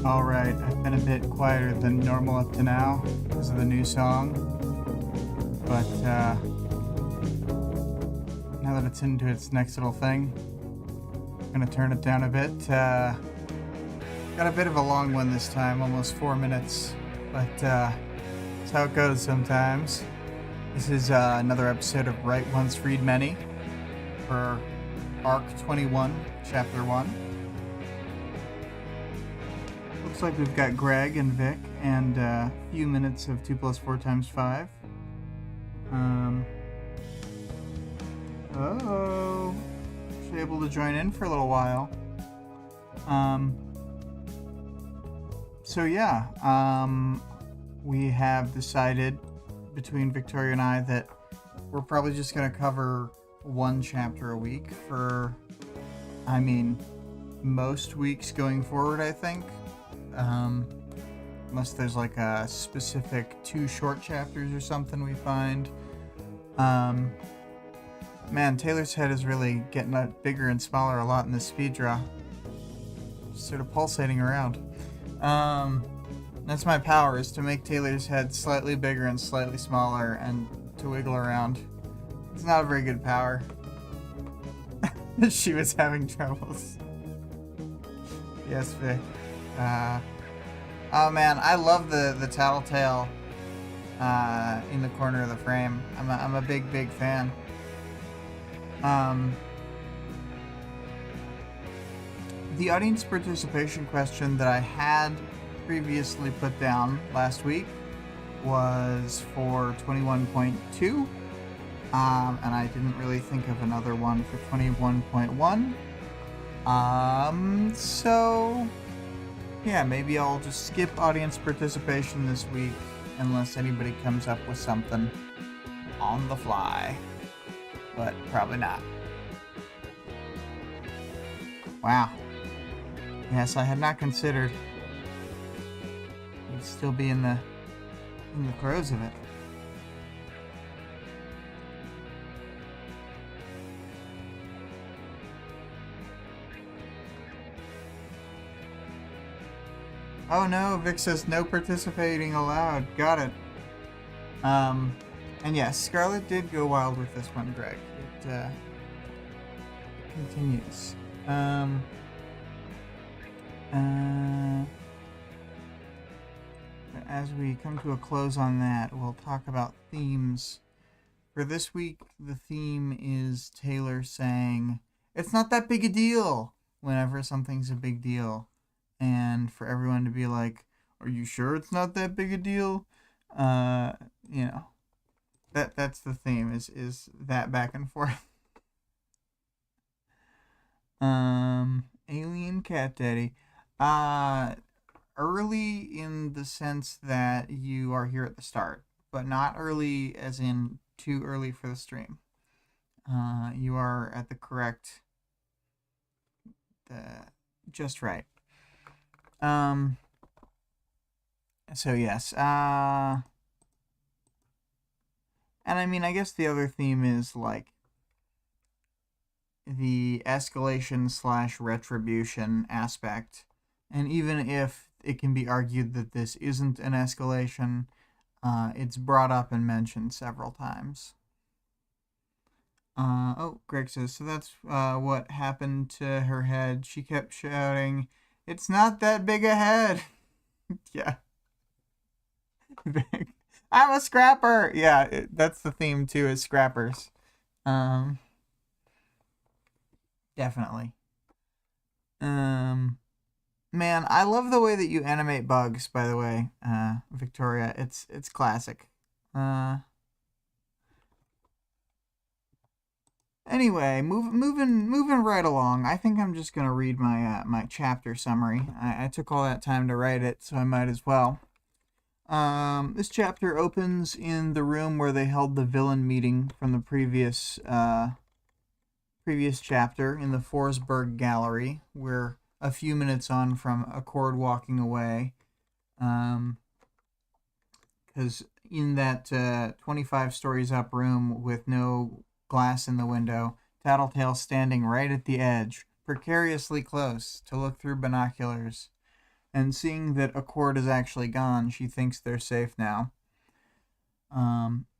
Alright, I've been a bit quieter than normal up to now because of the new song, but now that it's into its next little thing, I'm gonna turn it down a bit. Got a bit of a long one this time, almost 4 minutes, but that's how it goes sometimes. This is another episode of Write Once, Read Many for Arc 21, Chapter 1. Looks like we've got Greg and Vic and a few minutes of 2 plus 4 times 5. Oh, she's able to join in for a little while. So yeah, we have decided between Victoria and I that we're probably just going to cover one chapter a week for, most weeks going forward, I think. Unless there's like a specific 2 short chapters or something we find. Man, Taylor's head is really getting bigger and smaller a lot in this speed draw. Just sort of pulsating around. That's my power, is to make Taylor's head slightly bigger and slightly smaller and to wiggle around. It's not a very good power. She was having troubles. Yes, Vic. Oh man, I love the tattletale in the corner of the frame. I'm a big fan. The audience participation question that I had previously put down last week was for 21.2, and I didn't really think of another one for 21.1. So yeah, maybe I'll just skip audience participation this week unless anybody comes up with something on the fly. But probably not. Wow. Yes, I had not considered you'd still be in the throes of it. Oh no, Vic says no participating allowed. Got it. And yes, Scarlett did go wild with this one, Greg. It continues. As we come to a close on that, we'll talk about themes. For this week, the theme is Taylor saying, "It's not that big a deal," whenever something's a big deal. And for everyone to be like, "Are you sure it's not that big a deal?" That's the theme, is that back and forth. Alien Cat Daddy. Early in the sense that you are here at the start, but not early as in too early for the stream. You are at the correct, just right. So yes, and I guess the other theme is like the escalation / retribution aspect. And even if it can be argued that this isn't an escalation, it's brought up and mentioned several times. Greg says, so that's what happened to her head. She kept shouting, "It's not that big a head." Yeah. I'm a scrapper. Yeah, that's the theme too, is scrappers. Definitely. Man, I love the way that you animate bugs, by the way, Victoria. It's classic. Anyway, moving right along. I think I'm just gonna read my my chapter summary. I took all that time to write it, so I might as well. This chapter opens in the room where they held the villain meeting from the previous chapter in the Forsberg Gallery. We're a few minutes on from Accord walking away, because in that 25 stories up room with no glass in the window, Tattletale's standing right at the edge, precariously close, to look through binoculars. And seeing that Accord is actually gone, she thinks they're safe now.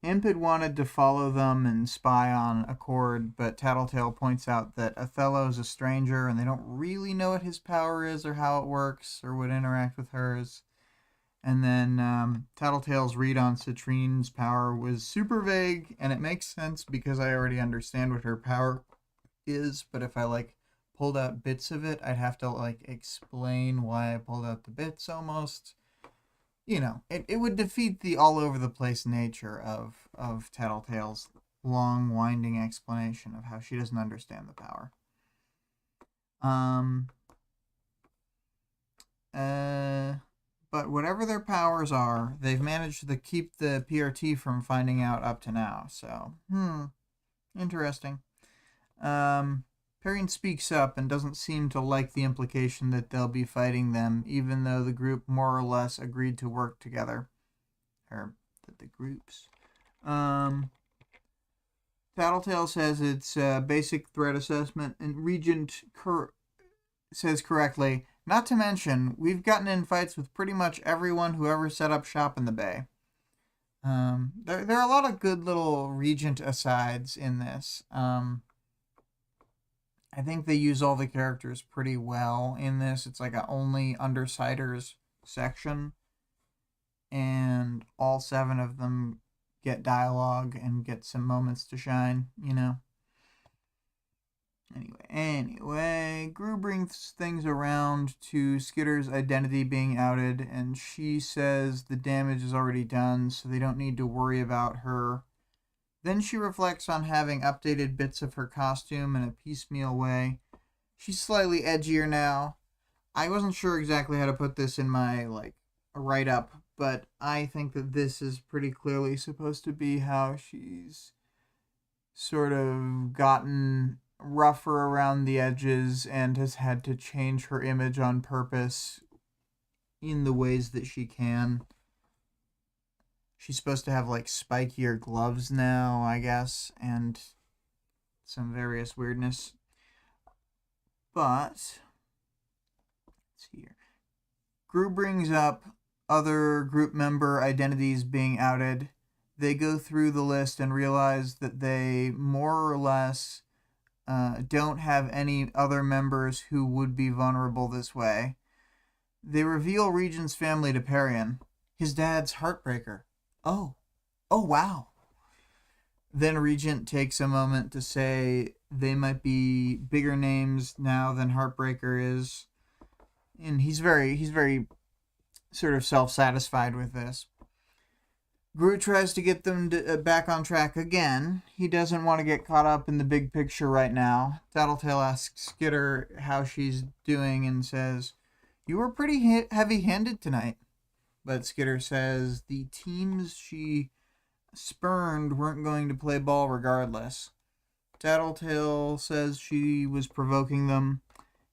Imp had wanted to follow them and spy on Accord, but Tattletale points out that Othello is a stranger and they don't really know what his power is or how it works or would interact with hers. And then Tattletale's read on Citrine's power was super vague, and it makes sense because I already understand what her power is, but if I pulled out bits of it, I'd have to explain why I pulled out the bits almost. It would defeat the all over the place nature of Tattletale's long winding explanation of how she doesn't understand the power. But whatever their powers are, they've managed to keep the PRT from finding out up to now. So, interesting. Perrine speaks up and doesn't seem to like the implication that they'll be fighting them, even though the group more or less agreed to work together. Or the groups. Tattletale says it's a basic threat assessment, and Regent says correctly, not to mention, we've gotten in fights with pretty much everyone who ever set up shop in the Bay. There are a lot of good little Regent asides in this. I think they use all the characters pretty well in this. It's like a only Undersiders section. And all 7 of them get dialogue and get some moments to shine, Anyway, Gru brings things around to Skitter's identity being outed, and she says the damage is already done, so they don't need to worry about her. Then she reflects on having updated bits of her costume in a piecemeal way. She's slightly edgier now. I wasn't sure exactly how to put this in my, write-up, but I think that this is pretty clearly supposed to be how she's sort of gotten rougher around the edges and has had to change her image on purpose in the ways that she can. She's supposed to have spikier gloves now, I guess, and some various weirdness. But let's see here. Gru brings up other group member identities being outed. They go through the list and realize that they more or less don't have any other members who would be vulnerable this way. They reveal Regent's family to Perrine. His dad's Heartbreaker. Oh, wow. Then Regent takes a moment to say they might be bigger names now than Heartbreaker is. And he's very sort of self-satisfied with this. Gru tries to get them back on track again. He doesn't want to get caught up in the big picture right now. Tattletale asks Skitter how she's doing and says, "You were pretty heavy-handed tonight." But Skitter says the teams she spurned weren't going to play ball regardless. Tattletale says she was provoking them.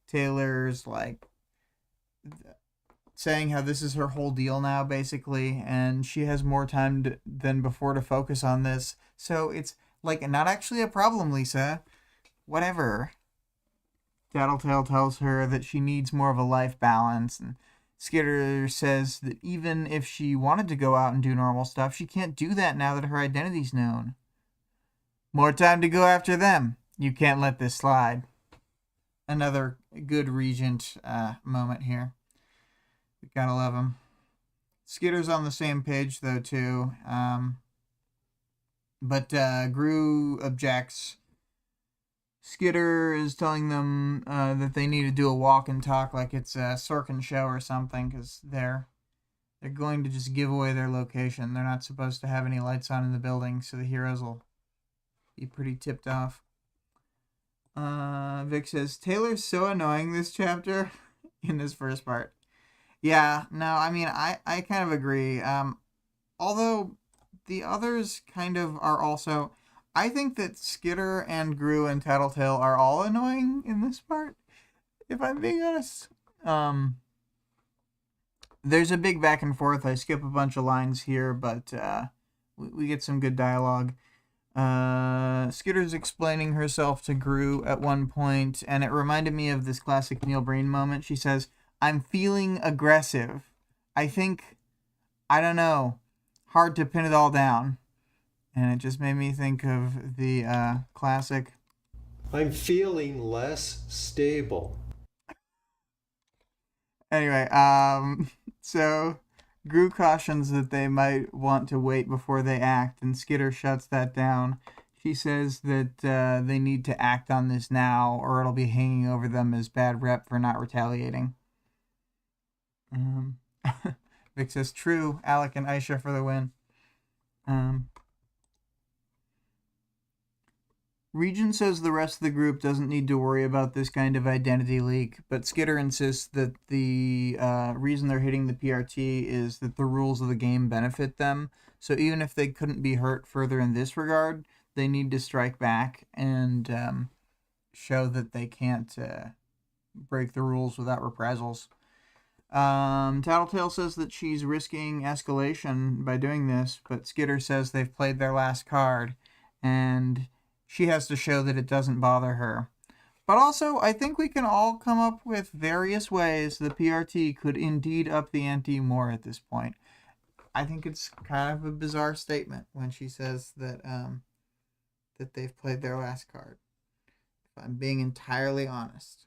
Taylor's saying how this is her whole deal now, basically, and she has more time than before to focus on this. So it's not actually a problem, Lisa. Whatever. Tattletale tells her that she needs more of a life balance, and Skitter says that even if she wanted to go out and do normal stuff, she can't do that now that her identity's known. More time to go after them. You can't let this slide. Another good Regent moment here. We gotta love him. Skitter's on the same page, though, too. But Gru objects. Skitter is telling them that they need to do a walk and talk like it's a Sorkin show or something, because they're going to just give away their location. They're not supposed to have any lights on in the building, so the heroes will be pretty tipped off. Vic says, Taylor's so annoying this chapter in this first part. Yeah, no, I mean, I kind of agree. Although the others kind of are also... I think that Skitter and Gru and Tattletale are all annoying in this part, if I'm being honest. There's a big back and forth. I skip a bunch of lines here, but we get some good dialogue. Skitter's explaining herself to Gru at one point, and it reminded me of this classic Neil Breen moment. She says, I'm feeling aggressive. I think, I don't know, hard to pin it all down. And it just made me think of the classic. I'm feeling less stable. Anyway, so Gru cautions that they might want to wait before they act, and Skitter shuts that down. She says that they need to act on this now, or it'll be hanging over them as bad rep for not retaliating. Um, Vic says, true, Alec and Aisha for the win. Regent says the rest of the group doesn't need to worry about this kind of identity leak, but Skitter insists that the reason they're hitting the PRT is that the rules of the game benefit them. So even if they couldn't be hurt further in this regard, they need to strike back and show that they can't break the rules without reprisals. Tattletale says that she's risking escalation by doing this, but Skitter says they've played their last card, and she has to show that it doesn't bother her. But also, I think we can all come up with various ways the PRT could indeed up the ante more at this point. I think it's kind of a bizarre statement when she says that that they've played their last card. If I'm being entirely honest.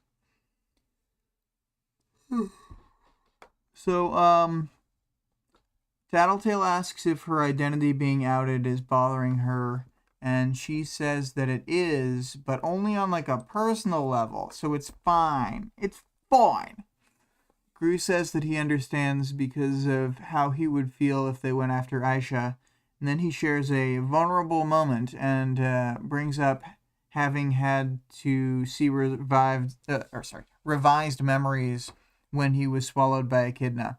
So, Tattletale asks if her identity being outed is bothering her, and she says that it is, but only on like a personal level, so it's fine. It's fine. Gru says that he understands because of how he would feel if they went after Aisha, and then he shares a vulnerable moment and brings up having had to see revised memories when he was swallowed by Echidna.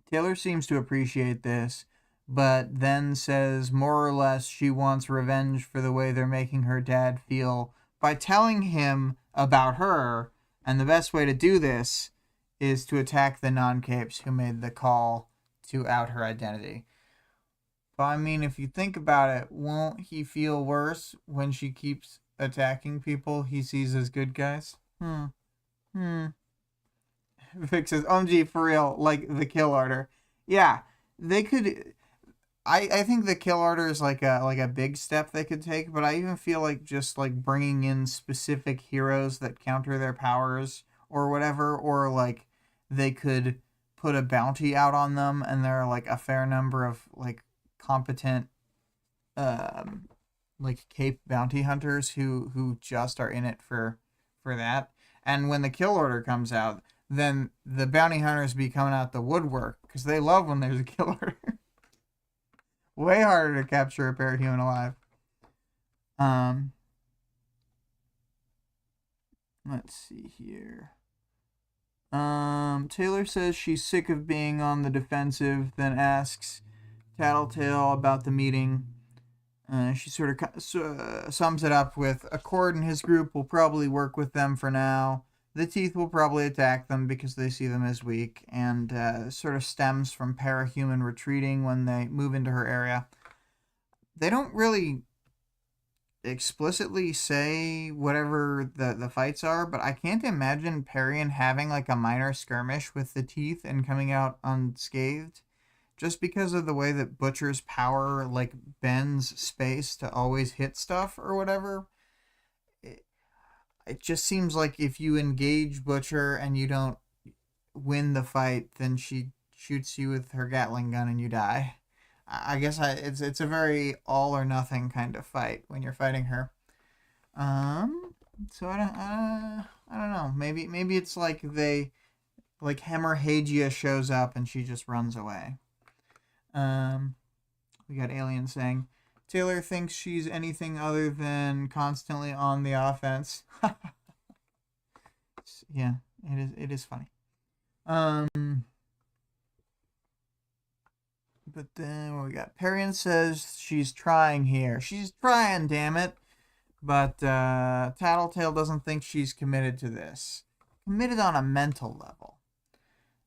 Taylor seems to appreciate this, but then says more or less she wants revenge for the way they're making her dad feel by telling him about her, and the best way to do this is to attack the non-capes who made the call to out her identity. But I mean, if you think about it, won't he feel worse when she keeps attacking people he sees as good guys? Vic says, OMG, for real, like the kill order. Yeah, they could. I think the kill order is like a big step they could take, but I even feel like just like bringing in specific heroes that counter their powers or whatever, or like they could put a bounty out on them, and there are like a fair number of like competent like cape bounty hunters who just are in it for that. And when the kill order comes out, then the bounty hunters be coming out the woodwork because they love when there's a kill order. Way harder to capture a parahuman alive. Let's see here. Taylor says she's sick of being on the defensive, then asks Tattletale about the meeting. She sort of sums it up with, Accord and his group will probably work with them for now. The Teeth will probably attack them because they see them as weak, and sort of stems from parahuman retreating when they move into her area. They don't really explicitly say whatever the fights are, but I can't imagine Parian having like a minor skirmish with the Teeth and coming out unscathed, just because of the way that Butcher's power like bends space to always hit stuff or whatever. It just seems like if you engage Butcher and you don't win the fight, then she shoots you with her Gatling gun and you die. I guess it's a very all or nothing kind of fight when you're fighting her. So I don't know. Maybe it's like Hemorrhagia shows up and she just runs away. We got Alien saying, Taylor thinks she's anything other than constantly on the offense. Yeah, it is funny. But then what we got? Parian says she's trying here. She's trying, damn it. But Tattletale doesn't think she's committed to this. Committed on a mental level.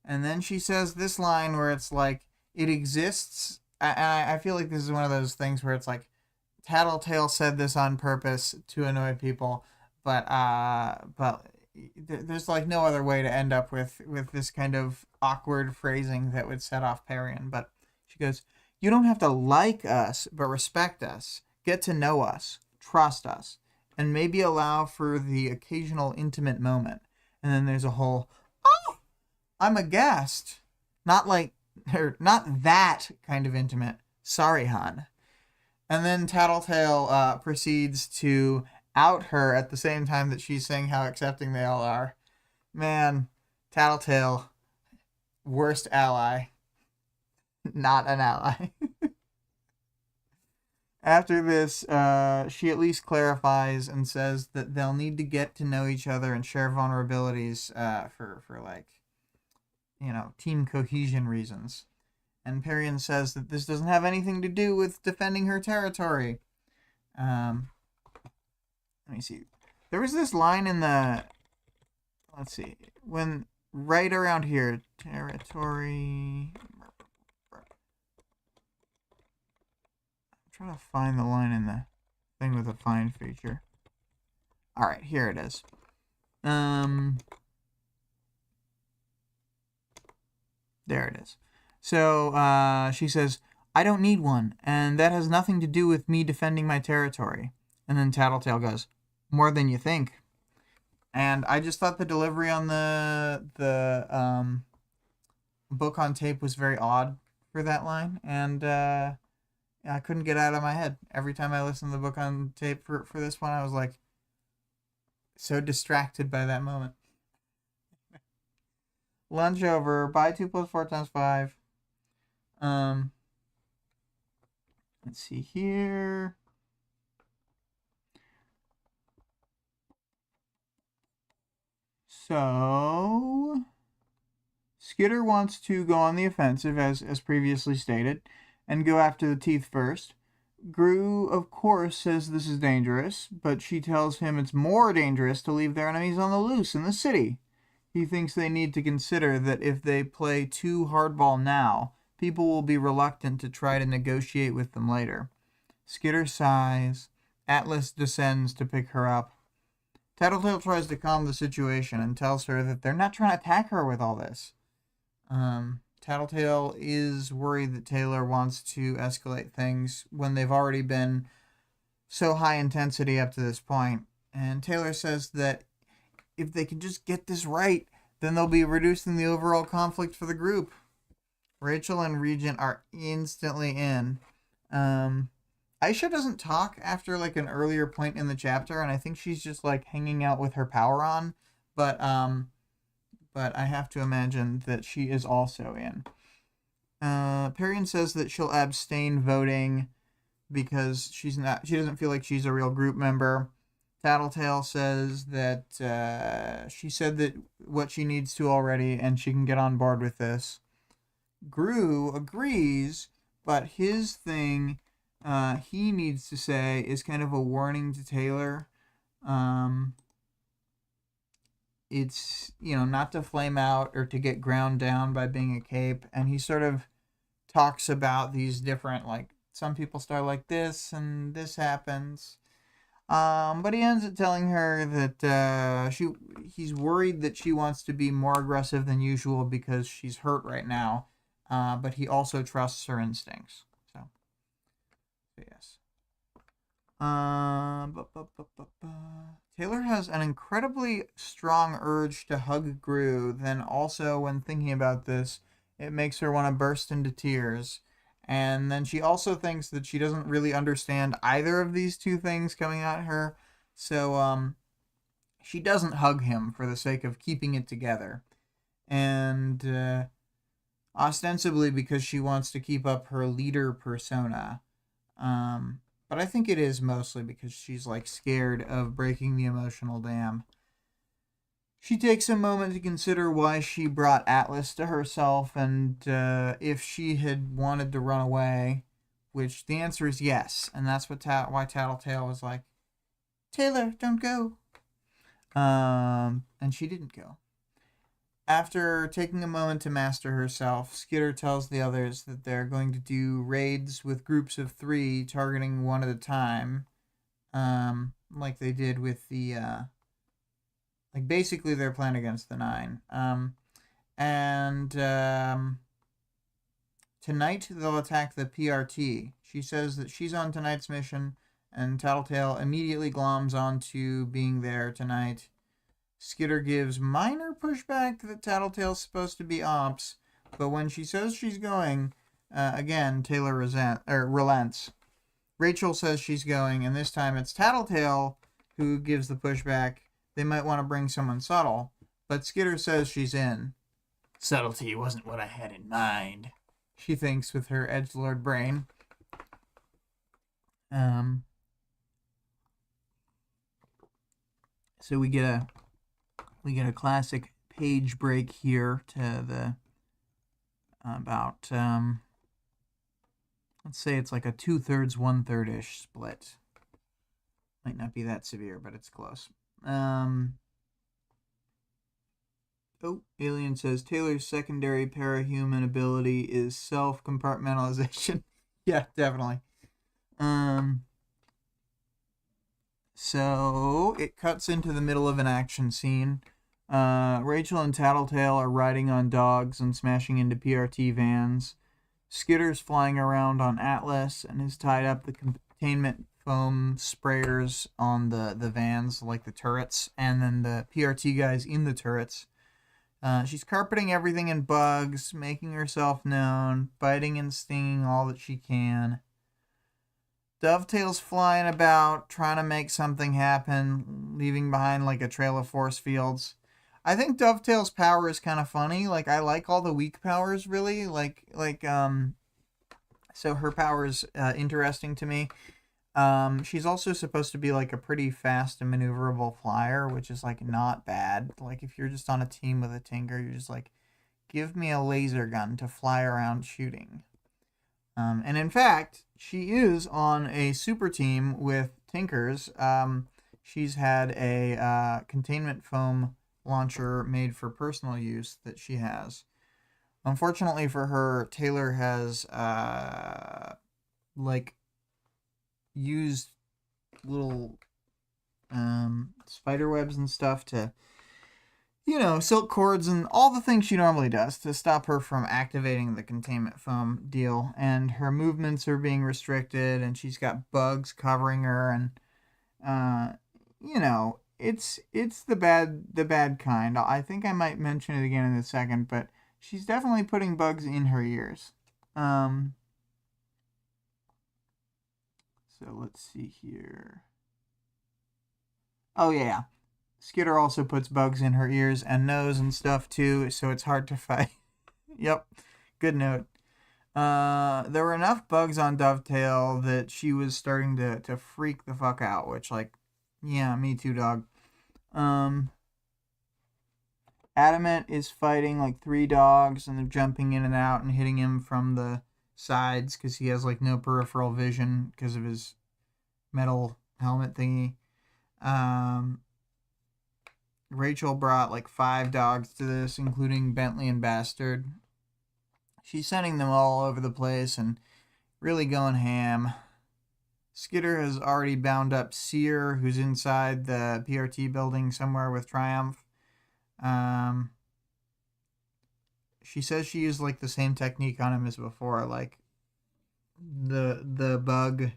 And then she says this line where it's like, it exists. I feel like this is one of those things where it's like, Tattletale said this on purpose to annoy people, but there's like no other way to end up with this kind of awkward phrasing that would set off Parian. But she goes, "You don't have to like us, but respect us, get to know us, trust us, and maybe allow for the occasional intimate moment." And then there's a whole, "Oh, I'm aghast." Not like, or not that kind of intimate. Sorry, hon. And then Tattletale proceeds to out her at the same time that she's saying how accepting they all are. Man, Tattletale, worst ally. Not an ally. After this, she at least clarifies and says that they'll need to get to know each other and share vulnerabilities for like, team cohesion reasons. And Parian says that this doesn't have anything to do with defending her territory. Let me see. There was this line in the... Let's see. When... Right around here. Territory... I'm trying to find the line in the thing with the find feature. Alright, here it is. There it is. So she says, "I don't need one, and that has nothing to do with me defending my territory." And then Tattletale goes, "More than you think." And I just thought the delivery on the book on tape was very odd for that line, and I couldn't get it out of my head. Every time I listened to the book on tape for this one, I was like so distracted by that moment. Lunch over. Buy 2 + 4 × 5. Let's see here. So, Skitter wants to go on the offensive, as previously stated, and go after the teeth first. Gru, of course, says this is dangerous, but she tells him it's more dangerous to leave their enemies on the loose in the city. He thinks they need to consider that if they play too hardball now, people will be reluctant to try to negotiate with them later. Skitter sighs. Atlas descends to pick her up. Tattletale tries to calm the situation and tells her that they're not trying to attack her with all this. Tattletale is worried that Taylor wants to escalate things when they've already been so high intensity up to this point. And Taylor says that if they can just get this right, then they'll be reducing the overall conflict for the group. Rachel and Regent are instantly in. Aisha doesn't talk after like an earlier point in the chapter, and I think she's just like hanging out with her power on. But I have to imagine that she is also in. Parian says that she'll abstain voting because she doesn't feel like she's a real group member. Tattletale says that she said that what she needs to already, and she can get on board with this. Gru agrees, but his thing he needs to say is kind of a warning to Taylor. It's, not to flame out or to get ground down by being a cape. And he sort of talks about these different, like, some people start like this and this happens. But he ends up telling her that he's worried that she wants to be more aggressive than usual because she's hurt right now. But he also trusts her instincts. So yes. Taylor has an incredibly strong urge to hug Gru. Then also, when thinking about this, it makes her want to burst into tears. And then she also thinks that she doesn't really understand either of these two things coming at her. So she doesn't hug him for the sake of keeping it together. And ostensibly because she wants to keep up her leader persona. But I think it is mostly because she's like scared of breaking the emotional dam. She takes a moment to consider why she brought Atlas to herself and if she had wanted to run away, which the answer is yes. And that's why Tattletale was like, "Taylor, don't go." And she didn't go. After taking a moment to master herself, Skitter tells the others that they're going to do raids with groups of 3, targeting one at a time, like they did with the like basically their plan against the Nine. Tonight they'll attack the PRT. She says that she's on tonight's mission, and Tattletale immediately gloms onto being there tonight. Skitter gives minor pushback that Tattletale's supposed to be ops, but when she says she's going, again, Taylor relents. Rachel says she's going, and this time it's Tattletale who gives the pushback. They might want to bring someone subtle, but Skitter says she's in. Subtlety wasn't what I had in mind, she thinks with her edgelord brain. So we get a classic page break here to the about let's say it's like a 2/3, 1/3-ish split. Might not be that severe, but it's close. Alien says Taylor's secondary parahuman ability is self-compartmentalization. Yeah, definitely. So it cuts into the middle of an action scene. Rachel and Tattletale are riding on dogs and smashing into PRT vans. Skitter's flying around on Atlas and has tied up the containment foam sprayers on the vans, like the turrets, and then the PRT guys in the turrets. She's carpeting everything in bugs, making herself known, biting and stinging all that she can. Dovetail's flying about, trying to make something happen, leaving behind like a trail of force fields. I think Dovetail's power is kind of funny. Like, I like all the weak powers, really. So her power is interesting to me. She's also supposed to be like a pretty fast and maneuverable flyer, which is like not bad. Like, if you're just on a team with a Tinker, you're just like, give me a laser gun to fly around shooting. And in fact, she is on a super team with Tinkers. She's had a containment foam launcher made for personal use that she has. Unfortunately for her, Taylor has used little spider webs and stuff to, silk cords and all the things she normally does to stop her from activating the containment foam deal. And her movements are being restricted, and she's got bugs covering her, and it's the bad kind. I think I might mention it again in a second, but she's definitely putting bugs in her ears. So let's see here. Oh yeah, Skitter also puts bugs in her ears and nose and stuff too, so it's hard to fight. Yep, good note. There were enough bugs on Dovetail that she was starting to freak the fuck out, which, like, yeah, me too, dog. Adamant is fighting like 3 dogs, and they're jumping in and out and hitting him from the sides because he has like no peripheral vision because of his metal helmet thingy. Rachel brought like 5 dogs to this, including Bentley and Bastard. She's sending them all over the place and really going ham. Skitter has already bound up Seer, who's inside the PRT building somewhere with Triumph. She says she used like the same technique on him as before, like the bug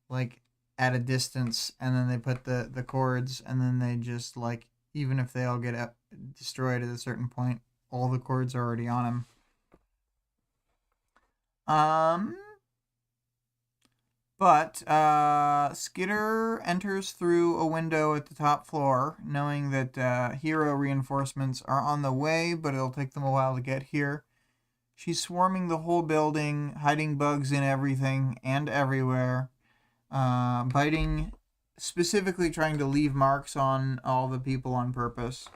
like at a distance, and then they put the cords, and then they just, like, even if they all get destroyed at a certain point, all the cords are already on him. But Skitter enters through a window at the top floor, knowing that hero reinforcements are on the way, but it'll take them a while to get here. She's swarming the whole building, hiding bugs in everything and everywhere, biting, specifically trying to leave marks on all the people on purpose.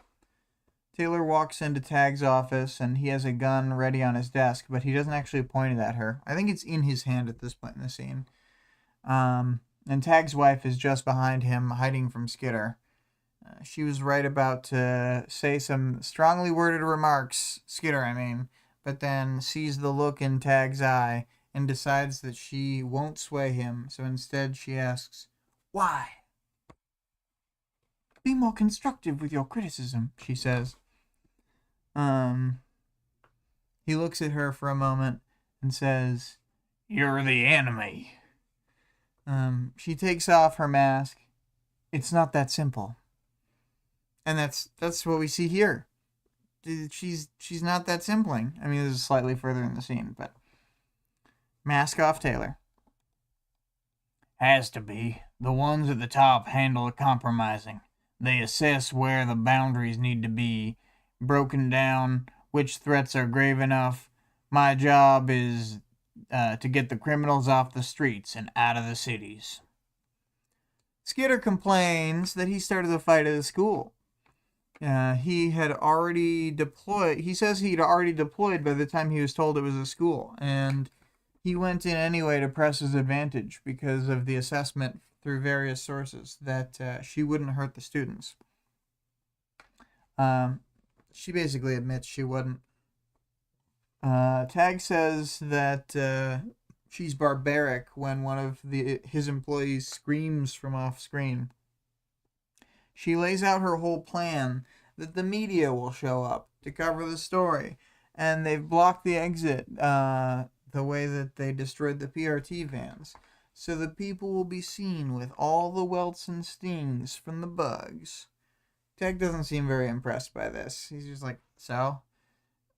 Taylor walks into Tag's office, and he has a gun ready on his desk, but he doesn't actually point it at her. I think it's in his hand at this point in the scene. And Tag's wife is just behind him, hiding from Skitter. She was right about to say some strongly worded remarks, Skitter, I mean, but then sees the look in Tag's eye and decides that she won't sway him, so instead she asks, "Why?" Be more constructive with your criticism, she says. He looks at her for a moment and says, You're the enemy. She takes off her mask. It's not that simple. And that's what we see here. She's not that simpling. I mean, this is slightly further in the scene, but mask off Taylor. Has to be. The ones at the top handle the compromising. They assess where the boundaries need to be broken down, which threats are grave enough. My job is to get the criminals off the streets and out of the cities. Skitter complains that he started the fight at the school. He had already deployed. He says he'd already deployed by the time he was told it was a school, and he went in anyway to press his advantage because of the assessment through various sources that she wouldn't hurt the students. She basically admits she wouldn't. Tag says that she's barbaric when one of his employees screams from off screen. She lays out her whole plan that the media will show up to cover the story, and they've blocked the exit the way that they destroyed the PRT vans, so the people will be seen with all the welts and stings from the bugs. Tag doesn't seem very impressed by this. He's just like, so?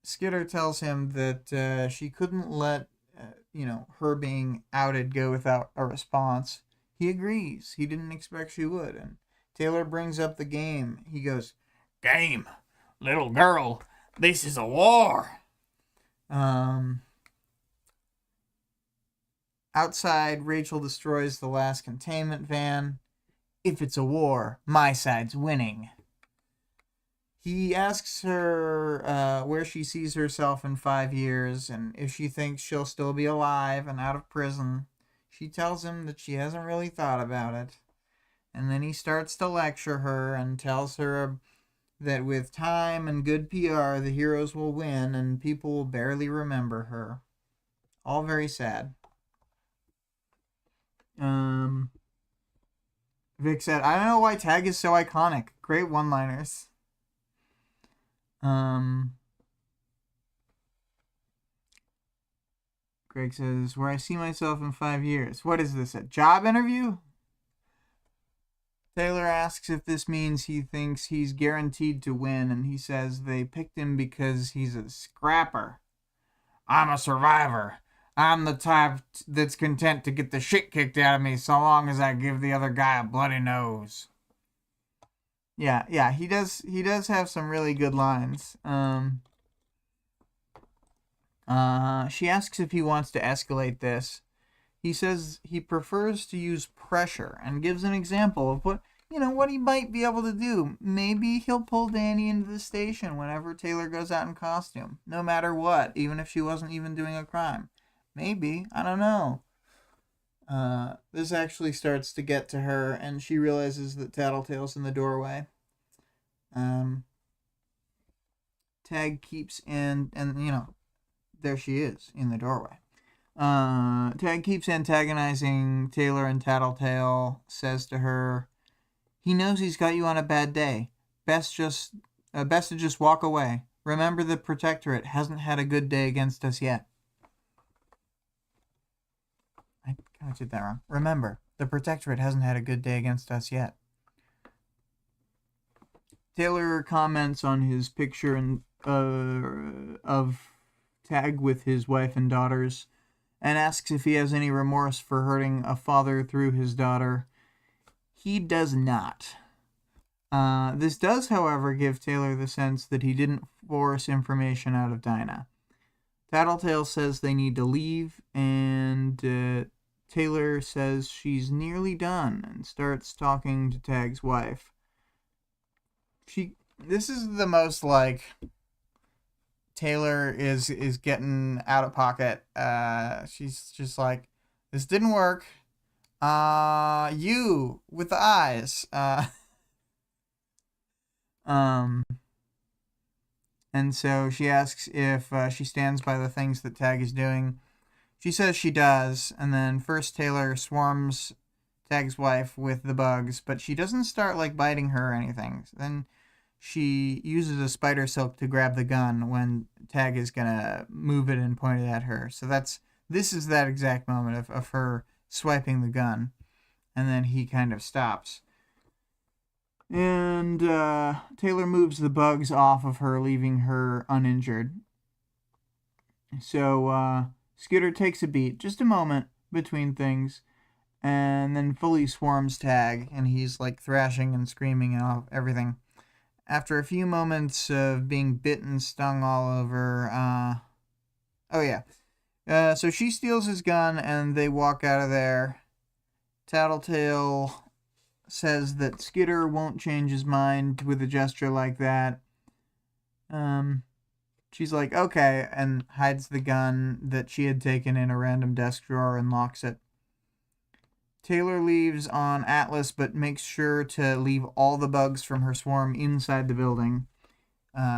Skitter tells him that she couldn't let, her being outed go without a response. He agrees. He didn't expect she would, and Taylor brings up the game. He goes, Game? Little girl, this is a war. Outside, Rachel destroys the last containment van. If it's a war, my side's winning. He asks her where she sees herself in 5 years and if she thinks she'll still be alive and out of prison. She tells him that she hasn't really thought about it. And then he starts to lecture her and tells her that with time and good PR, the heroes will win and people will barely remember her. All very sad. Vic said, I don't know why Tag is so iconic. Great one-liners. Greg says, where I see myself in 5 years. What is this, a job interview? Taylor asks if this means he thinks he's guaranteed to win, and he says they picked him because he's a scrapper. I'm a survivor. I'm the type that's content to get the shit kicked out of me so long as I give the other guy a bloody nose. Yeah, he does have some really good lines. She asks if he wants to escalate this. He says he prefers to use pressure and gives an example of what he might be able to do. Maybe he'll pull Danny into the station whenever Taylor goes out in costume, no matter what, even if she wasn't even doing a crime. Maybe, I don't know. This actually starts to get to her, and she realizes that Tattletale's in the doorway. Tag keeps in, and there she is in the doorway. Tag keeps antagonizing Taylor, and Tattletale says to her, he knows he's got you on a bad day. Best to just walk away. Remember, the Protectorate hasn't had a good day against us yet. I kind of did that wrong. Remember, the Protectorate hasn't had a good day against us yet. Taylor comments on his picture of Tag with his wife and daughters and asks if he has any remorse for hurting a father through his daughter. He does not. This does, however, give Taylor the sense that he didn't force information out of Dinah. Tattletale says they need to leave, and Taylor says she's nearly done and starts talking to Tag's wife. This is the most, Taylor is getting out of pocket. She's just like, this didn't work. You with the eyes. And so she asks if she stands by the things that Tag is doing. She says she does, and then first Taylor swarms Tag's wife with the bugs, but she doesn't start like biting her or anything. Then she uses a spider silk to grab the gun when Tag is gonna move it and point it at her. So this is that exact moment of her swiping the gun, and then he kind of stops. And Taylor moves the bugs off of her, leaving her uninjured. So Skitter takes a beat, just a moment between things, and then fully swarms Tag, and he's like thrashing and screaming and everything. After a few moments of being bit and stung all over, so she steals his gun and they walk out of there. Tattletale says that Skitter won't change his mind with a gesture like that. She's like, okay, and hides the gun that she had taken in a random desk drawer and locks it. Taylor leaves on Atlas, but makes sure to leave all the bugs from her swarm inside the building,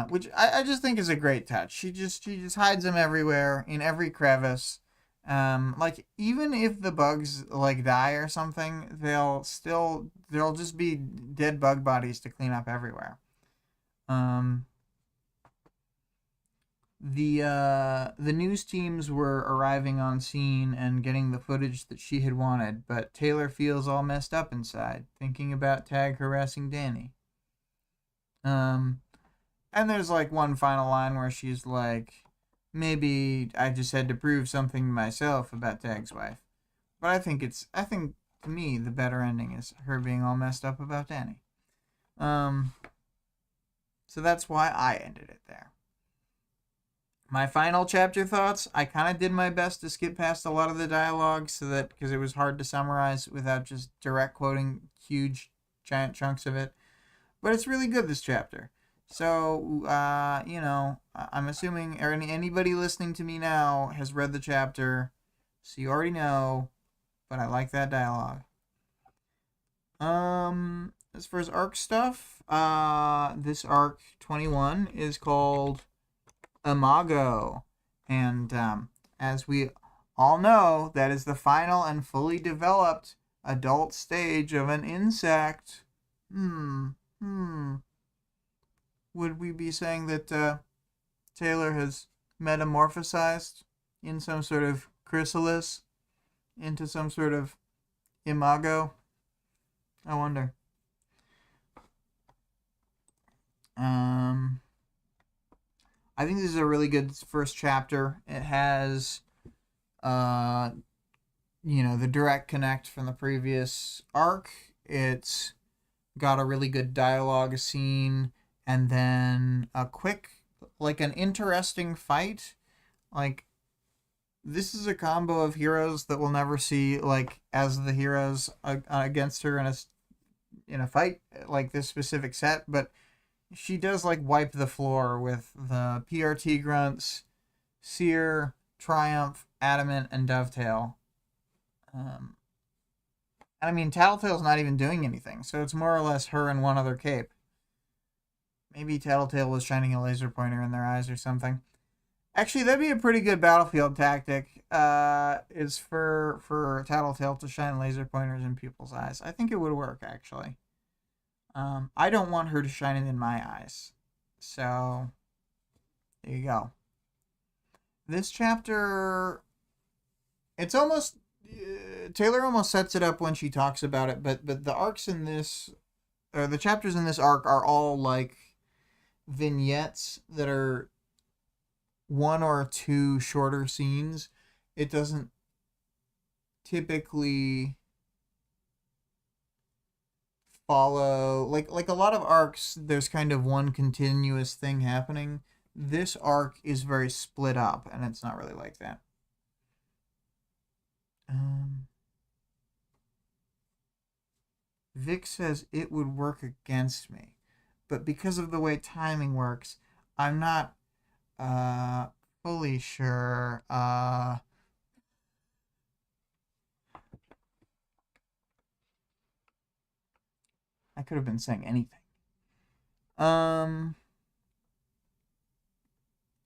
which I just think is a great touch. She just hides them everywhere, in every crevice. Like, even if the bugs like die or something, there'll just be dead bug bodies to clean up everywhere. The news teams were arriving on scene and getting the footage that she had wanted, but Taylor feels all messed up inside, thinking about Tag harassing Danny. And there's like one final line where she's like, maybe I just had to prove something to myself about Tag's wife. But I think to me the better ending is her being all messed up about Danny. So that's why I ended it there. My final chapter thoughts, I kind of did my best to skip past a lot of the dialogue because it was hard to summarize without just direct quoting huge, giant chunks of it. But it's really good, this chapter. So, I'm assuming anybody listening to me now has read the chapter, so you already know, but I like that dialogue. As far as arc stuff, this arc 21 is called Imago, and as we all know, that is the final and fully developed adult stage of an insect. Would we be saying that Taylor has metamorphosized in some sort of chrysalis into some sort of imago? I wonder. I think this is a really good first chapter. It has, the direct connect from the previous arc. It's got a really good dialogue scene, and then a quick, like an interesting fight. Like, this is a combo of heroes that we'll never see, like, as the heroes against her in a fight, like this specific set, but she does like wipe the floor with the PRT grunts, Seer, Triumph, Adamant, and Dovetail. I mean, Tattletale's not even doing anything, so it's more or less her and one other cape. Maybe Tattletale was shining a laser pointer in their eyes or something. Actually, that'd be a pretty good battlefield tactic, is for Tattletale to shine laser pointers in people's eyes. I think it would work, actually. I don't want her to shine it in my eyes. So, there you go. This chapter, it's almost, Taylor almost sets it up when she talks about it, but the arcs in this, or the chapters in this arc are all like vignettes that are one or two shorter scenes. It doesn't typically follow like a lot of arcs. There's kind of one continuous thing happening. This arc is very split up, and it's not really like that. Vic says it would work against me, but because of the way timing works, I'm not fully sure. I could have been saying anything.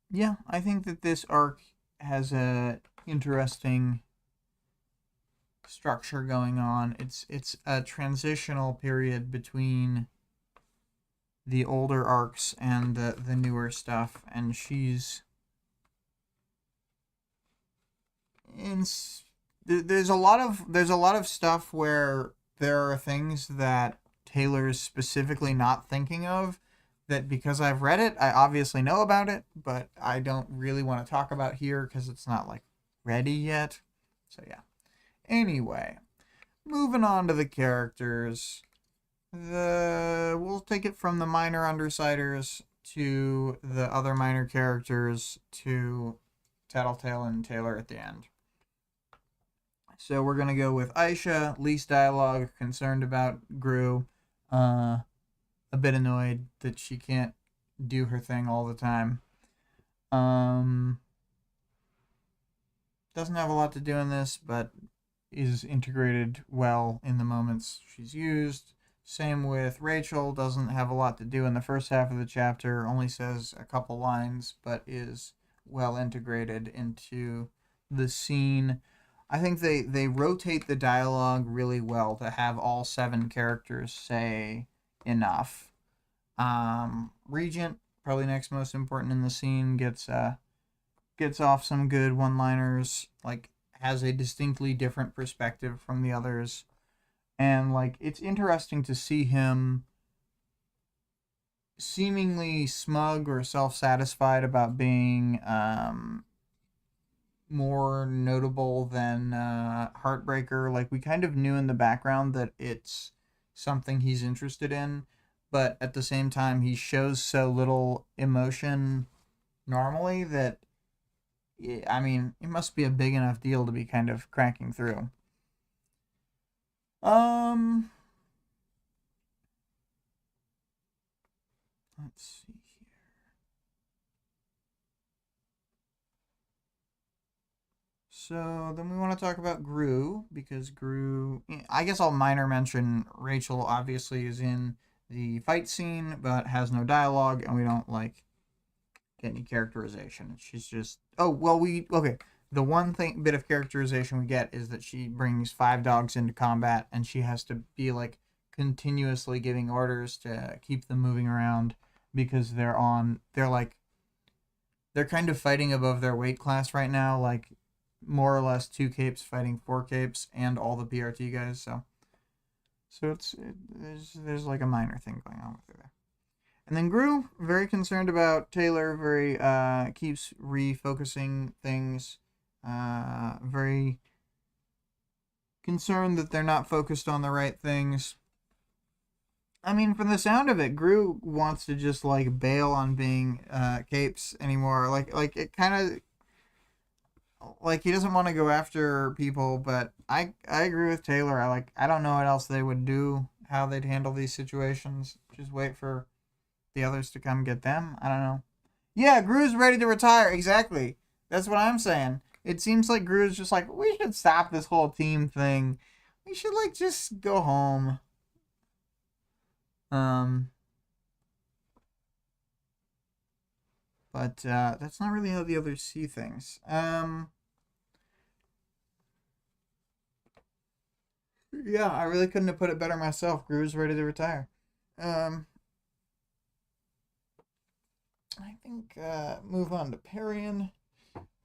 Yeah, I think that this arc has a interesting structure going on. It's a transitional period between the older arcs and the newer stuff, and she's in. There's a lot of stuff where there are things that Taylor's specifically not thinking of, that because I've read it, I obviously know about it, but I don't really want to talk about here because it's not like ready yet. So yeah. Anyway, moving on to the characters. We'll take it from the minor Undersiders to the other minor characters to Tattletale and Taylor at the end. So we're gonna go with Aisha, least dialogue, concerned about Gru, a bit annoyed that she can't do her thing all the time. Doesn't have a lot to do in this, but is integrated well in the moments she's used. Same with Rachel, doesn't have a lot to do in the first half of the chapter, only says a couple lines, but is well integrated into the scene. I think they rotate the dialogue really well to have all 7 characters say enough. Regent, probably next most important in the scene, gets off some good one-liners, like has a distinctly different perspective from the others. And like it's interesting to see him seemingly smug or self-satisfied about being more notable than Heartbreaker. Like we kind of knew in the background that it's something he's interested in, but at the same time he shows so little emotion normally that, I mean, it must be a big enough deal to be kind of cracking through. Let's see here. So then we want to talk about Gru, because Gru, I guess I'll minor mention Rachel obviously is in the fight scene, but has no dialogue, and we don't like get any characterization. She's just, the one bit of characterization we get is that she brings 5 dogs into combat, and she has to be like continuously giving orders to keep them moving around because they're kind of fighting above their weight class right now, like more or less 2 capes fighting 4 capes and all the PRT guys. So there's like a minor thing going on with her there. And then Gru, very concerned about Taylor, very keeps refocusing things, very concerned that they're not focused on the right things. I mean, from the sound of it, Gru wants to just like bail on being capes anymore. Like it kind of like he doesn't want to go after people, but I agree with Taylor. I don't know what else they would do, how they'd handle these situations. Just wait for the others to come get them. I don't know. Yeah, Gru's ready to retire. Exactly. That's what I'm saying. It seems like Gru's just like, we should stop this whole team thing. We should like just go home. But that's not really how the others see things. Yeah, I really couldn't have put it better myself. Gru's ready to retire. I think move on to Parian.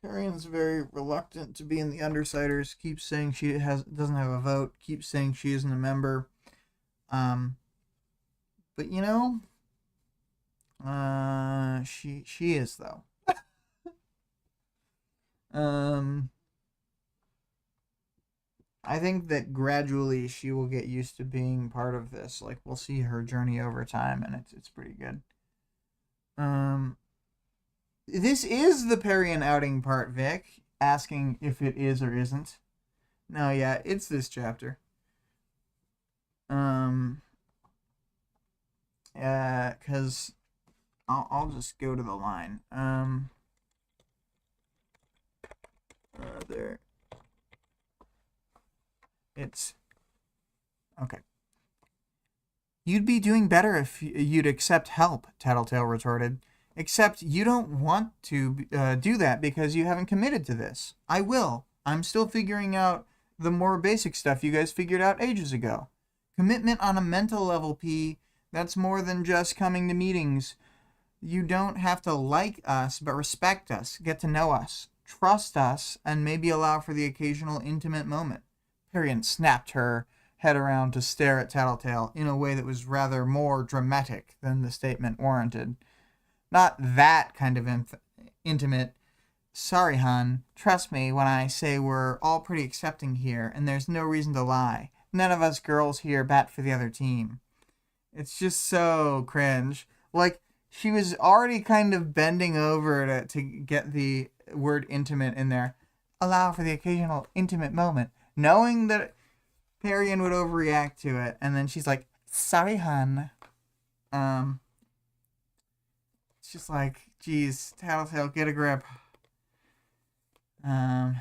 Parian's very reluctant to be in the Undersiders. Keeps saying she doesn't have a vote. Keeps saying she isn't a member. But you know, she is though. I think that gradually she will get used to being part of this. Like we'll see her journey over time, and it's pretty good. This is the Parian outing part, Vic. Asking if it is or isn't. No, yeah, it's this chapter. Cause I'll just go to the line. There. It's okay. You'd be doing better if you'd accept help, Tattletale retorted. Except you don't want to do that because you haven't committed to this. I will. I'm still figuring out the more basic stuff you guys figured out ages ago. Commitment on a mental level, P. That's more than just coming to meetings. You don't have to like us, but respect us, get to know us, trust us, and maybe allow for the occasional intimate moment. Perion snapped her head around to stare at Tattletale in a way that was rather more dramatic than the statement warranted. Not that kind of intimate. Sorry, hun. Trust me when I say we're all pretty accepting here, and there's no reason to lie. None of us girls here bat for the other team. It's just so cringe. Like, she was already kind of bending over to get the word intimate in there. Allow for the occasional intimate moment. Knowing that Perian would overreact to it. And then she's like, sorry, hun. It's just like, geez, Tattletale, get a grip. I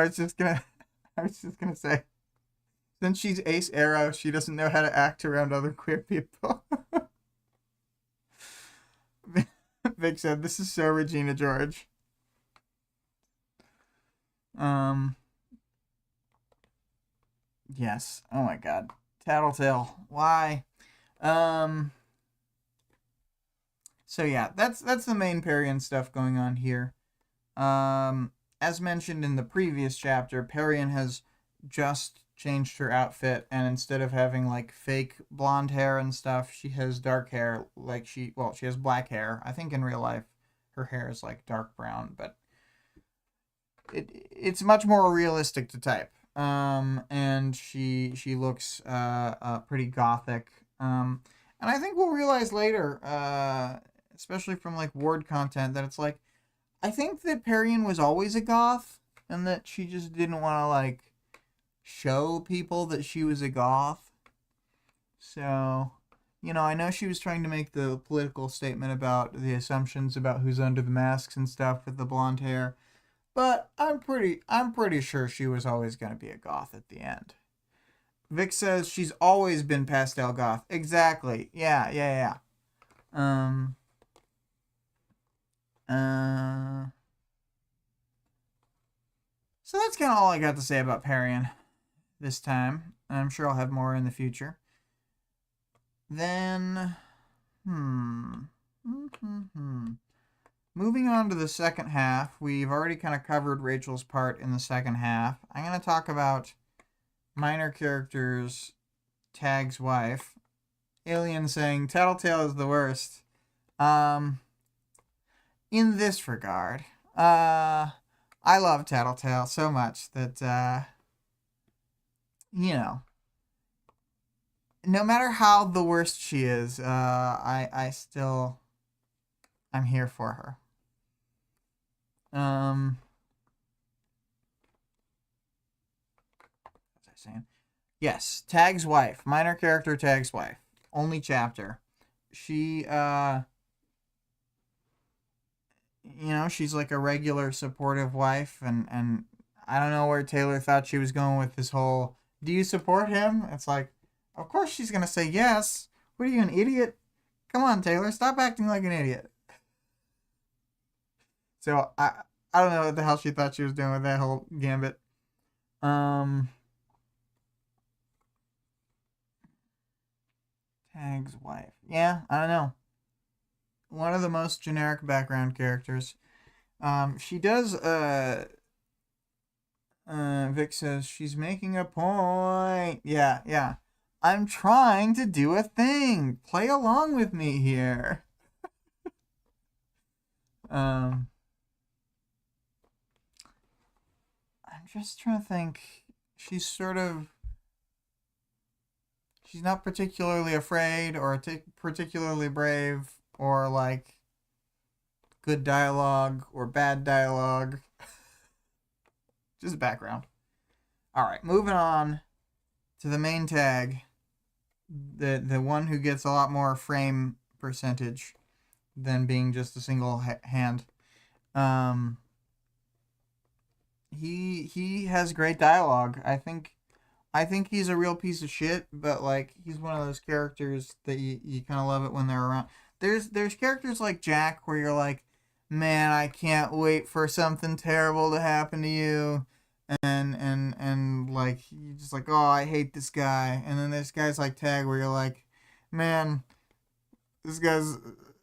was just gonna say, since she's Ace Arrow, she doesn't know how to act around other queer people. Vic said, this is so Regina George. Yes. Oh my god. Tattletale. Why? So yeah, that's the main Perian stuff going on here. As mentioned in the previous chapter, Perian has just changed her outfit, and instead of having like fake blonde hair and stuff, she has dark hair. Like she has black hair. I think in real life her hair is like dark brown, but it's much more realistic to type. And she looks pretty gothic. And I think we'll realize later, especially from like Ward content, that it's like, I think that Perian was always a goth, and that she just didn't want to like show people that she was a goth. So, you know, I know she was trying to make the political statement about the assumptions about who's under the masks and stuff with the blonde hair, but I'm pretty sure she was always going to be a goth at the end. Vic says she's always been pastel goth. Exactly. Yeah. So that's kind of all I got to say about Perian this time. I'm sure I'll have more in the future. Then, moving on to the second half, we've already kind of covered Rachel's part in the second half. I'm going to talk about minor characters, Tag's wife. Alien saying, Tattletale is the worst. In this regard, I love Tattletale so much that, you know, no matter how the worst she is, I'm here for her. What was I saying? Yes, Tag's wife. Minor character Tag's wife. Only chapter. She, you know, she's like a regular supportive wife, and I don't know where Taylor thought she was going with this whole, do you support him? It's like, of course she's going to say yes. What are you, an idiot? Come on, Taylor, stop acting like an idiot. So, I don't know what the hell she thought she was doing with that whole gambit. Tag's wife. Yeah, I don't know. One of the most generic background characters. She does, Vic says, she's making a point. Yeah. I'm trying to do a thing. Play along with me here. I'm just trying to think. She's not particularly afraid or particularly brave or like good dialogue or bad dialogue. Just background. Alright, moving on to the main Tag. The one who gets a lot more frame percentage than being just a single hand. He has great dialogue. I think he's a real piece of shit, but like he's one of those characters that you kind of love it when they're around. There's characters like Jack where you're like, man, I can't wait for something terrible to happen to you. And like, you just like, oh, I hate this guy. And then there's guys like Tag where you're like, man, this guy's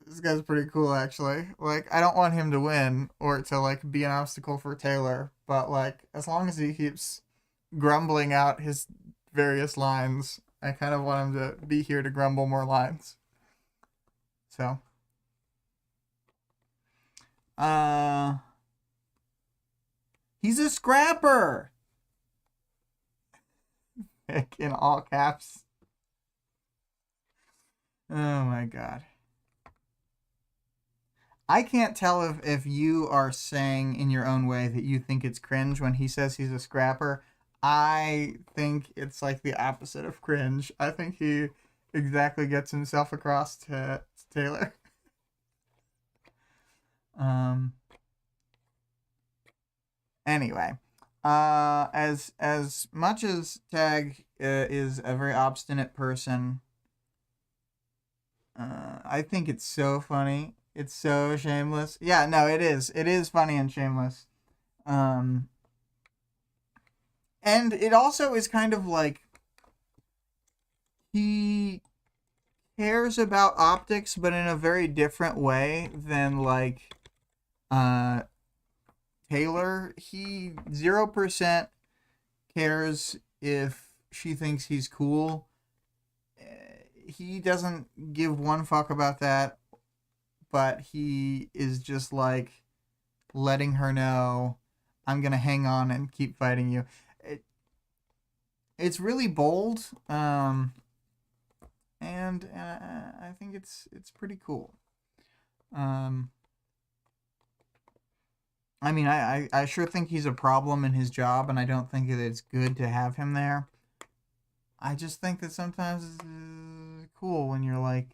this guy's pretty cool actually. Like, I don't want him to win or to like be an obstacle for Taylor, but like as long as he keeps grumbling out his various lines, I kind of want him to be here to grumble more lines. So, uh, he's a scrapper. In all caps. Oh my god. I can't tell if you are saying in your own way that you think it's cringe when he says he's a scrapper. I think it's like the opposite of cringe. I think he exactly gets himself across to Taylor. Um. Anyway, as much as Tag is a very obstinate person, I think it's so funny. It's so shameless. Yeah, no, it is. It is funny and shameless. Um, and it also is kind of like he cares about optics, but in a very different way than like uh Taylor. He 0% cares if she thinks he's cool. He doesn't give one fuck about that, but he is just like letting her know, I'm gonna hang on and keep fighting you. It's really bold, and I think it's pretty cool. Um, I mean, I sure think he's a problem in his job, and I don't think that it's good to have him there. I just think that sometimes it's cool when you're like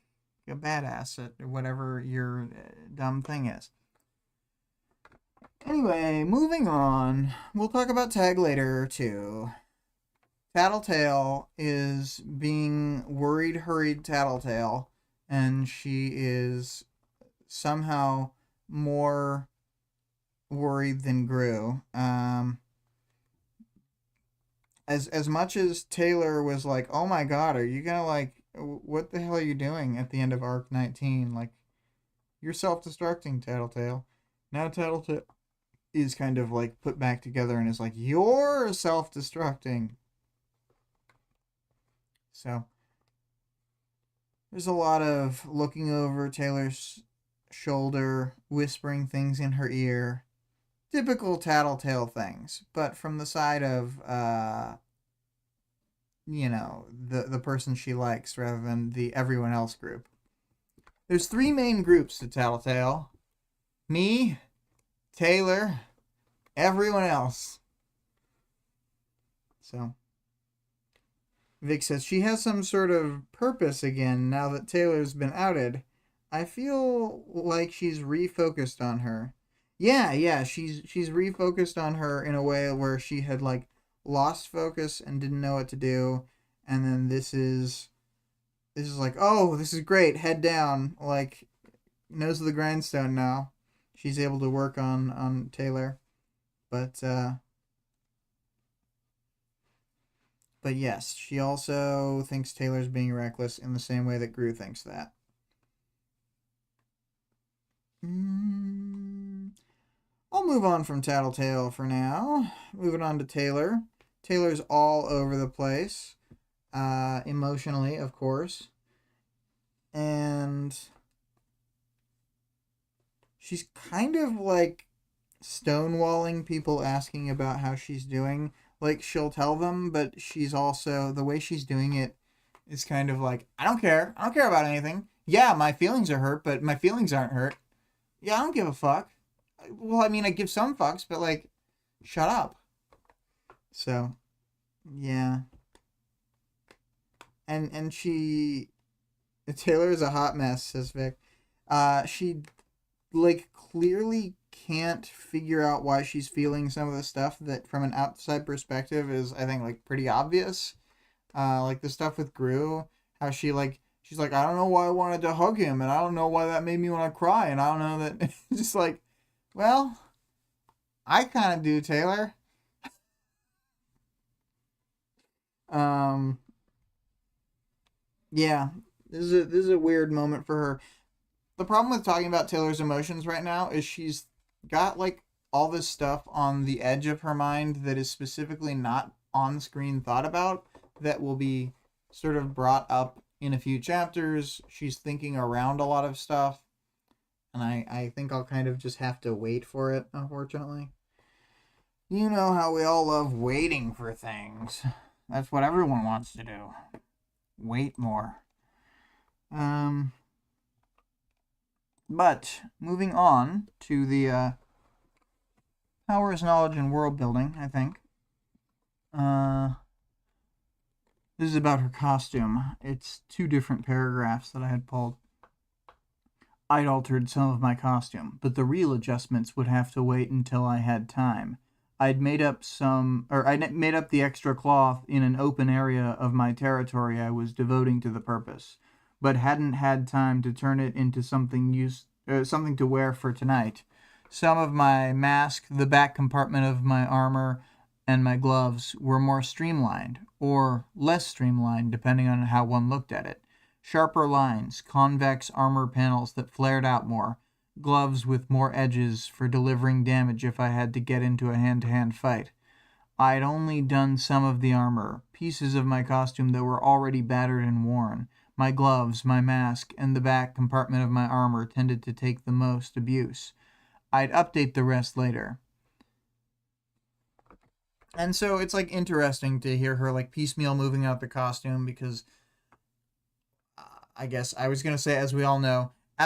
a badass at whatever your dumb thing is. Anyway, moving on. We'll talk about Tag later, too. Tattletale is being worried, hurried Tattletale, and she is somehow more worried than Gru. As much as Taylor was like, "Oh my God, are you gonna like, what the hell are you doing?" At the end of Arc 19, like, you're self-destructing, Tattletale. Now Tattletale is kind of like put back together and is like, "You're self-destructing." So there's a lot of looking over Taylor's shoulder, whispering things in her ear. Typical Tattletale things, but from the side of, the person she likes rather than the everyone else group. There's three main groups to Tattletale. Me, Taylor, everyone else. So, Vic says she has some sort of purpose again now that Taylor's been outed. I feel like she's refocused on her. Yeah, she's refocused on her in a way where she had like lost focus and didn't know what to do, and then this is like, oh, this is great, head down, like nose of the grindstone now. She's able to work on Taylor, but yes, she also thinks Taylor's being reckless in the same way that Gru thinks that. I'll move on from Tattletale for now. Moving on to Taylor. Taylor's all over the place, emotionally, of course. And she's kind of like stonewalling people asking about how she's doing. Like, she'll tell them, but she's also, the way she's doing it is kind of like, I don't care. I don't care about anything. Yeah, my feelings are hurt, but my feelings aren't hurt. Yeah, I don't give a fuck. Well, I mean, I give some fucks, but like, shut up. So, yeah. And she, Taylor is a hot mess, says Vic. She like clearly can't figure out why she's feeling some of the stuff that from an outside perspective is, I think, like pretty obvious. Like the stuff with Gru, how she she's like, I don't know why I wanted to hug him, and I don't know why that made me want to cry, and I don't know that. It's just like, well, I kind of do, Taylor. Yeah, this is a weird moment for her. The problem with talking about Taylor's emotions right now is she's got like all this stuff on the edge of her mind that is specifically not on screen thought about, that will be sort of brought up in a few chapters. She's thinking around a lot of stuff, and I think I'll kind of just have to wait for it, unfortunately. You know how we all love waiting for things. That's what everyone wants to do. Wait more. But moving on to the powers, knowledge, and world building, I think. This is about her costume. It's 2 different paragraphs that I had pulled. I'd altered some of my costume, but the real adjustments would have to wait until I had time. I'd made up the extra cloth in an open area of my territory I was devoting to the purpose, but hadn't had time to turn it into something to wear for tonight. Some of my mask, the back compartment of my armor, and my gloves were more streamlined, or less streamlined depending on how one looked at it. Sharper lines, convex armor panels that flared out more, gloves with more edges for delivering damage if I had to get into a hand-to-hand fight. I'd only done some of the armor, pieces of my costume that were already battered and worn. My gloves, my mask, and the back compartment of my armor tended to take the most abuse. I'd update the rest later. And so it's like interesting to hear her like piecemeal moving out the costume, because I guess I was going to say, as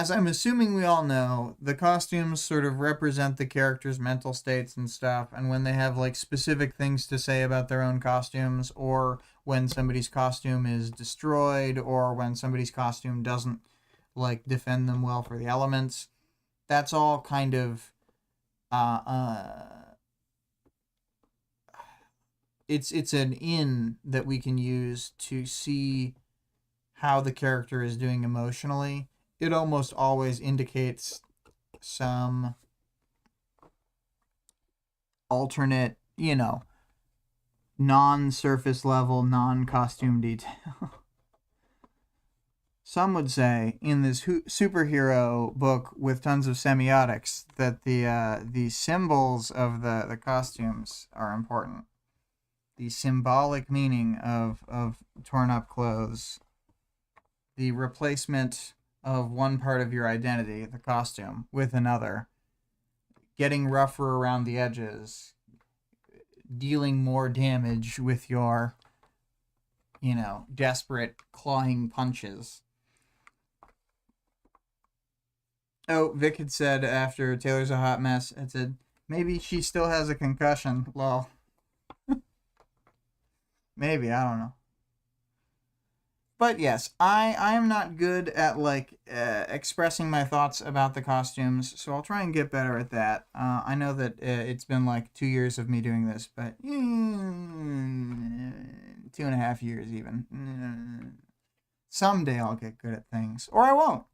I'm assuming we all know, the costumes sort of represent the characters' mental states and stuff, and when they have like specific things to say about their own costumes, or when somebody's costume is destroyed, or when somebody's costume doesn't like defend them well for the elements, that's all kind of it's an in that we can use to see how the character is doing emotionally. It almost always indicates some alternate, non-surface level, non-costume detail. Some would say in this superhero book with tons of semiotics that the symbols of the costumes are important. The symbolic meaning of torn up clothes, the replacement of one part of your identity, the costume, with another, getting rougher around the edges, dealing more damage with your, desperate clawing punches. Oh, Vic had said after Taylor's a hot mess, it said, maybe she still has a concussion. Lol. Maybe, I don't know. But yes, I am not good at expressing my thoughts about the costumes, so I'll try and get better at that. I know that it's been 2 years of me doing this, but 2.5 years even. Someday I'll get good at things, or I won't.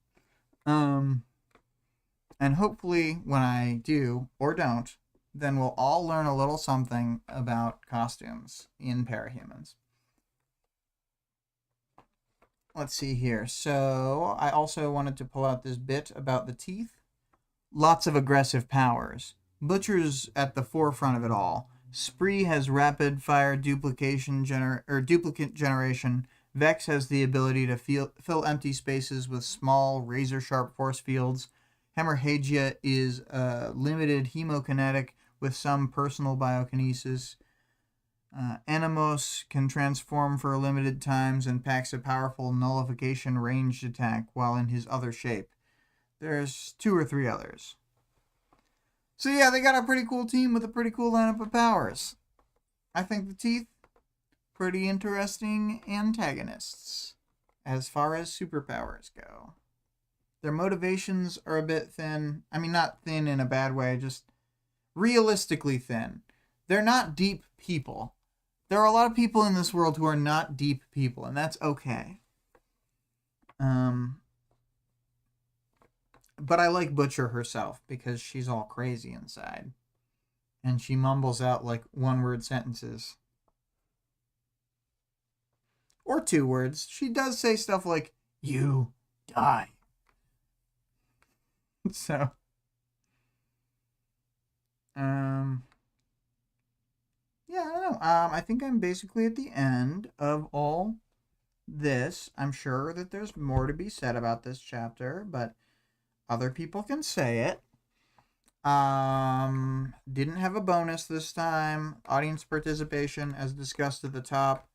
And hopefully when I do, or don't, then we'll all learn a little something about costumes in Parahumans. Let's see here. So I also wanted to pull out this bit about the teeth. Lots of aggressive powers. Butcher's at the forefront of it all. Spree has rapid fire duplicate generation. Vex has the ability to fill empty spaces with small razor sharp force fields. Hemorrhagia is limited hemokinetic with some personal biokinesis. Animos can transform for limited times and packs a powerful nullification ranged attack while in his other shape. There's 2 or 3 others. So yeah, they got a pretty cool team with a pretty cool lineup of powers. I think the teeth, pretty interesting antagonists as far as superpowers go. Their motivations are a bit thin. I mean, not thin in a bad way, just realistically thin. They're not deep people. There are a lot of people in this world who are not deep people, and that's okay. But I like Butcher herself because she's all crazy inside. And she mumbles out like one-word sentences. Or 2 words. She does say stuff like, "You die." So, yeah, I don't know. I think I'm basically at the end of all this. I'm sure that there's more to be said about this chapter, but other people can say it. Didn't have a bonus this time. Audience participation, as discussed at the top,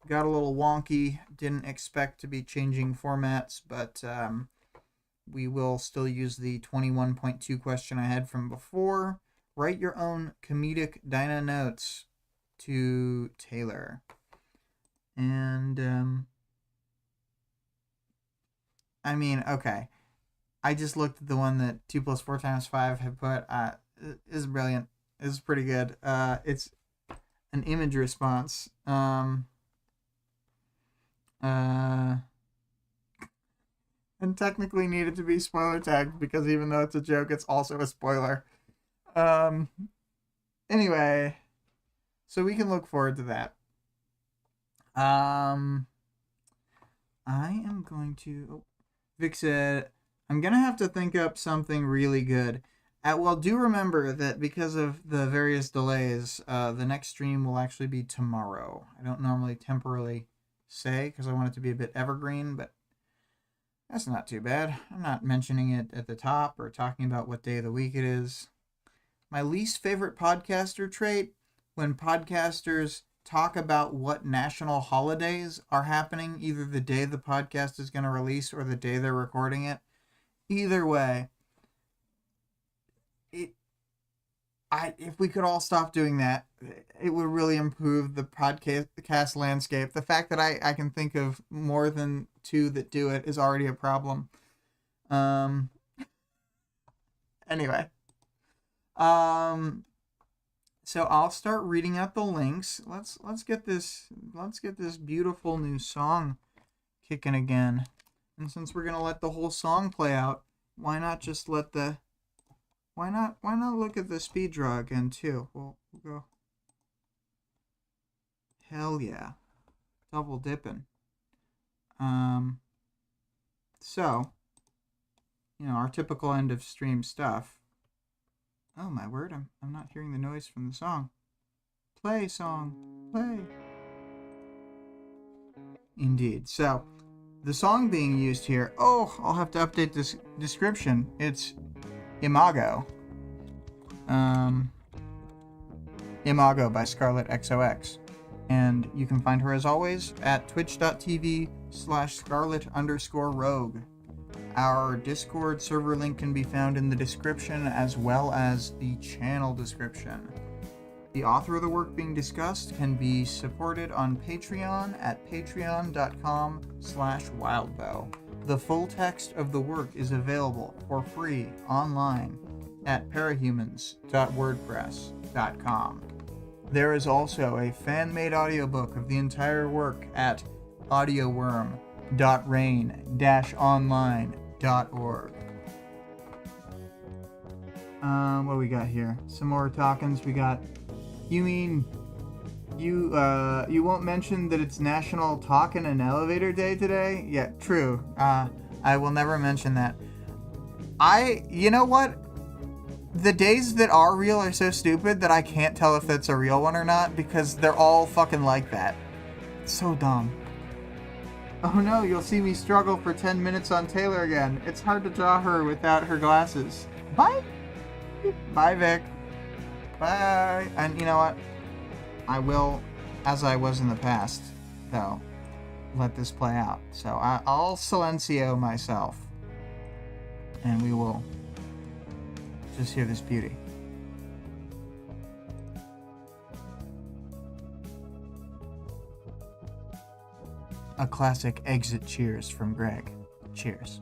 got a little wonky. Didn't expect to be changing formats, but we will still use the 21.2 question I had from before. Write your own comedic Dinah notes to Taylor. And, I mean, okay. I just looked at the one that 2 plus 4 times 5 had put. Is brilliant. It's pretty good. It's an image response. And technically needed to be spoiler tagged because even though it's a joke, it's also a spoiler. Anyway, so we can look forward to that. I am going to... Oh, Vic said, I'm going to have to think up something really good. Well, do remember that because of the various delays, the next stream will actually be tomorrow. I don't normally temporarily say because I want it to be a bit evergreen, but that's not too bad. I'm not mentioning it at the top or talking about what day of the week it is. My least favorite podcaster trait, when podcasters talk about what national holidays are happening, either the day the podcast is going to release or the day they're recording it. Either way, if we could all stop doing that, it would really improve the podcast landscape. The fact that I can think of more than 2 that do it is already a problem. Anyway. So I'll start reading out the links. Let's get this beautiful new song kicking again. And since we're gonna let the whole song play out, why not just let the why not look at the speed draw again too? We'll go. Hell yeah. Double dipping. So, our typical end of stream stuff. Oh my word, I'm not hearing the noise from the song. Play song, play. Indeed. So, the song being used here, I'll have to update this description. It's Imago. Imago by ScarlettXOX. And you can find her as always at twitch.tv/Scarlett_Rogue. Our Discord server link can be found in the description as well as the channel description. The author of the work being discussed can be supported on Patreon at patreon.com/Wildbow. The full text of the work is available for free online at parahumans.wordpress.com. There is also a fan-made audiobook of the entire work at audioworm.rain-online.org. What do we got here? Some more talkings. We got, you mean you won't mention that it's National Talk in an Elevator Day today? Yeah, true. I will never mention that. You know what? The days that are real are so stupid that I can't tell if that's a real one or not because they're all fucking like that. It's so dumb. Oh no, you'll see me struggle for 10 minutes on Taylor again. It's hard to draw her without her glasses. Bye! Bye, Vic. Bye! And you know what? I will, as I was in the past, though, let this play out. So I'll silencio myself. And we will just hear this beauty. A classic exit cheers from Greg. Cheers.